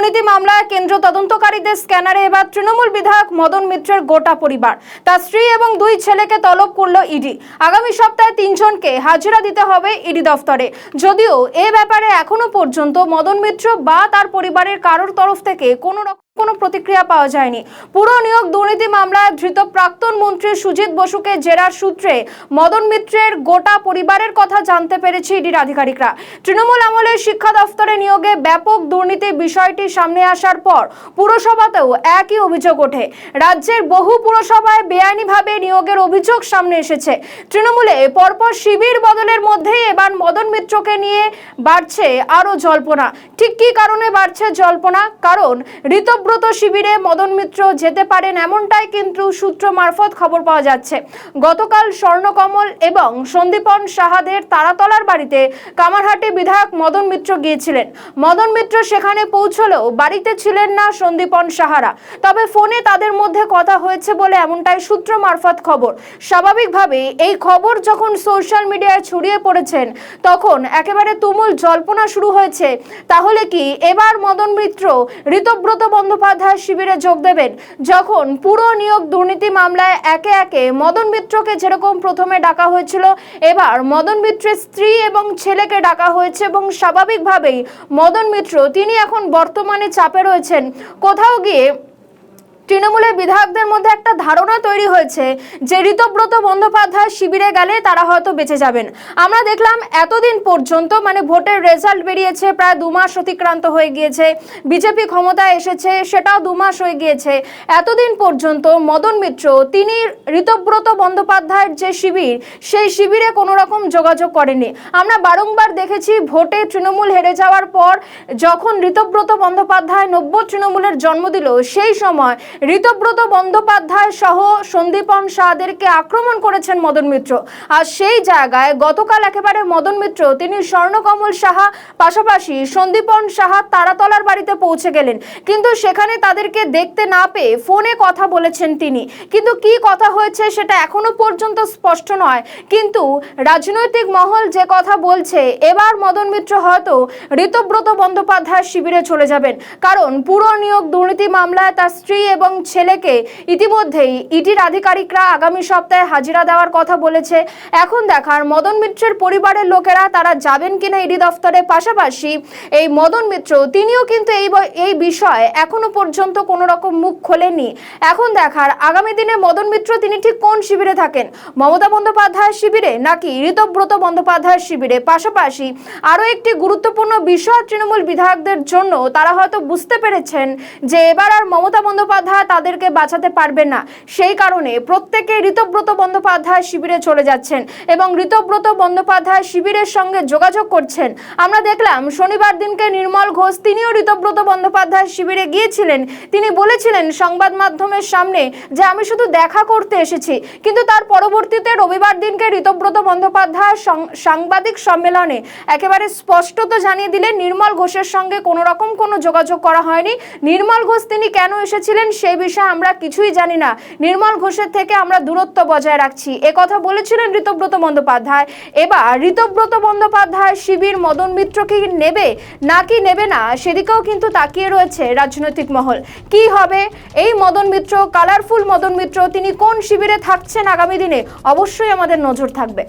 দুর্নীতি মামলায় কেন্দ্র তদন্তকারীদের স্ক্যানারে এবার তৃণমূল বিধায়ক মদন মিত্রের গোটা পরিবার, তার স্ত্রী এবং 2 ছেলেকে তলব করল ইডি। আগামী সপ্তাহে 3 জনকে হাজিরা দিতে হবে ইডি দফতরে। যদিও এ ব্যাপারে এখনো পর্যন্ত মদন মিত্র বা তার পরিবারের কারোর তরফ থেকে কোনো প্রতিক্রিয়া পাওয়া যায়নি। পুরো নিয়োগ দুর্নীতি মামলায় ধৃত প্রাক্তন মন্ত্রী সুজিত বসুকে জেরার সূত্রে মদন মিত্রের গোটা পরিবারের কথা জানতে পেরেছে ইডির আধিকারিকরা। তৃণমূল আমলের শিক্ষা দফতরে নিয়োগে ব্যাপক দুর্নীতির বিষয়টি সামনে আসার পর পুরসভাতেও একই অভিযোগ ওঠে। রাজ্যের বহু পুরসভায় বেআইনিভাবে নিয়োগের অভিযোগ সামনে এসেছে। তৃণমূলে পরপর শিবির বদলের মধ্যেই এবার মদন মিত্রকে নিয়ে বাড়ছে আরো জল্পনা। ঠিক কী কারণে বাড়ছে জল্পনা? কারণ ঋতব্রত শিবিরে মদন মিত্র যেতে পারেন এমনটাই কিন্তু সূত্র মারফত খবর পাওয়া যাচ্ছে। গতকাল স্বর্ণকমল এবং সন্দীপন সাহাদের তারাতলার বাড়িতে কামারহাটি বিধায়ক মদন মিত্র গিয়েছিলেন। মদন মিত্র সেখানে পৌঁছলেও বাড়িতে ছিলেন না সন্দীপন সাহারা, তবে ফোনে তাদের মধ্যে কথা হয়েছে বলে এমনটাই সূত্র মারফত খবর। স্বাভাবিকভাবেই এই খবর যখন সোশ্যাল মিডিয়ায় ছড়িয়ে পড়েছেন তখন একেবারে তুমুল জল্পনা শুরু হয়েছে। তাহলে কি এবার মদন মিত্র ঋতব্রত বন্দ্যোপাধ্যায় শিবিরে যোগ দেবেন? যখন পুরো নিয়োগ দুর্নীতি মামলায় একে একে মদন মিত্রকে যেরকম প্রথমে ডাকা হয়েছিল, এবার মদন মিত্রের স্ত্রী এবং ছেলেকে ডাকা হয়েছে এবং স্বাভাবিকভাবেই মদন মিত্র তিনি এখন বর্তমানে চাপে রয়েছেন। কোথাও গিয়ে তৃণমূলের বিধায়কদের মধ্যে একটা ধারণা তৈরি হয়েছে যে ঋতব্রত বন্দ্যোপাধ্যায় শিবিরে গেলে তারা হয়তো বেঁচে যাবেন। আমরা দেখলাম এতদিন পর্যন্ত ভোটের রেজাল্ট বেরিয়েছে, প্রায় 2 মাস অতিক্রান্ত হয়ে গিয়েছে, বিজেপি ক্ষমতায় এসেছে, সেটাও 2 মাস হয়ে গিয়েছে। এতদিন পর্যন্ত মদন মিত্র তিনি ঋতব্রত বন্দ্যোপাধ্যায়ের যে শিবির, সেই শিবিরে কোনো রকম যোগাযোগ করেনি। আমরা বারংবার দেখেছি ভোটে তৃণমূল হেরে যাওয়ার পর যখন ঋতব্রত বন্দ্যোপাধ্যায় নব্য তৃণমূলের জন্ম দিল, সেই সময় ঋতব্রত বন্দ্যোপাধ্যায় সহ সন্দীপন সাহাদেরকে আক্রমণ করেছেন মদন মিত্র। আর সেই জায়গায় গতকাল একেবারে মদন মিত্র তিনি স্বর্ণকমল সাহা পাশাপাশি সন্দীপন সাহা তারাতলার বাড়িতে পৌঁছে গেলেন, কিন্তু সেখানে তাদেরকে দেখতে না পেয়ে ফোনে কথা বলেছেন তিনি। কিন্তু কি কথা হয়েছে সেটা এখনো পর্যন্ত স্পষ্ট নয়, কিন্তু রাজনৈতিক মহল যে কথা বলছে এবার মদন মিত্র হয়তো ঋতব্রত বন্দ্যোপাধ্যায় শিবিরে চলে যাবেন। কারণ পুরো নিয়োগ দুর্নীতি মামলায় তার স্ত্রী এবং ছেলেকে ইতিমধ্যেই ইডির আধিকারিকরা আগামী সপ্তাহে হাজিরা দেওয়ার কথা বলেছে। এখন দেখার মদন মিত্রের পরিবারের লোকেরা তারা যাবেন কিনা ইডি দফতরে। পাশাপাশি এই মদন মিত্র তিনিও কিন্তু এই বিষয়ে এখনো পর্যন্ত কোনো রকম মুখ খোলেননি। এখন দেখার আগামী দিনে মদন মিত্র তিনি ঠিক কোন শিবিরে থাকেন, মমতা বন্দ্যোপাধ্যায়ের শিবিরে নাকি ঋতব্রত বন্দ্যোপাধ্যায়ের শিবিরে। পাশাপাশি আরও একটি গুরুত্বপূর্ণ বিষয় তৃণমূল বিধায়কদের জন্য, তারা হয়তো বুঝতে পেরেছেন যে এবার আর মমতা বন্দ্যোপাধ্যায় তাদেরকে বাঁচাতে পারবেন না, সেই কারণে প্রত্যেকে ঋতব্রত বন্দ্যোপাধ্যায় শিবিরে চলে যাচ্ছেন এবং ঋতব্রত বন্দ্যোপাধ্যায় শিবিরের সঙ্গে যোগাযোগ করছেন। আমরা দেখলাম শনিবার দিনকে নির্মল ঘোষ তিনিও ঋতব্রত বন্দ্যোপাধ্যায় শিবিরে গিয়েছিলেন। তিনি বলেছিলেন সংবাদ মাধ্যমের সামনে যে আমি শুধু দেখা করতে এসেছি, কিন্তু তার পরবর্তীতে রবিবার দিনকে ঋতব্রত বন্দ্যোপাধ্যায় সাংবাদিক সম্মেলনে একেবারে স্পষ্টত জানিয়ে দিলেন নির্মল ঘোষের সঙ্গে কোনো রকম কোনো যোগাযোগ করা হয়নি। নির্মল ঘোষ তিনি কেন এসেছিলেন সেই বিষয়ে আমরা কিছুই জানি না, নির্মল ঘোষের থেকে আমরা দূরত্ব বজায় রাখছি, এ কথা বলেছিলেন ঋতব্রত বন্দ্যোপাধ্যায়। এবার ঋতব্রত বন্দ্যোপাধ্যায় শিবির মদন মিত্রকে নেবে নাকি নেবে না সেদিকেও কিন্তু তাকিয়ে রয়েছে রাজনৈতিক মহল। কি হবে এই মদন মিত্র, কালারফুল মদন মিত্র তিনি কোন শিবিরে থাকছেন আগামী দিনে, অবশ্যই আমাদের নজর থাকবে।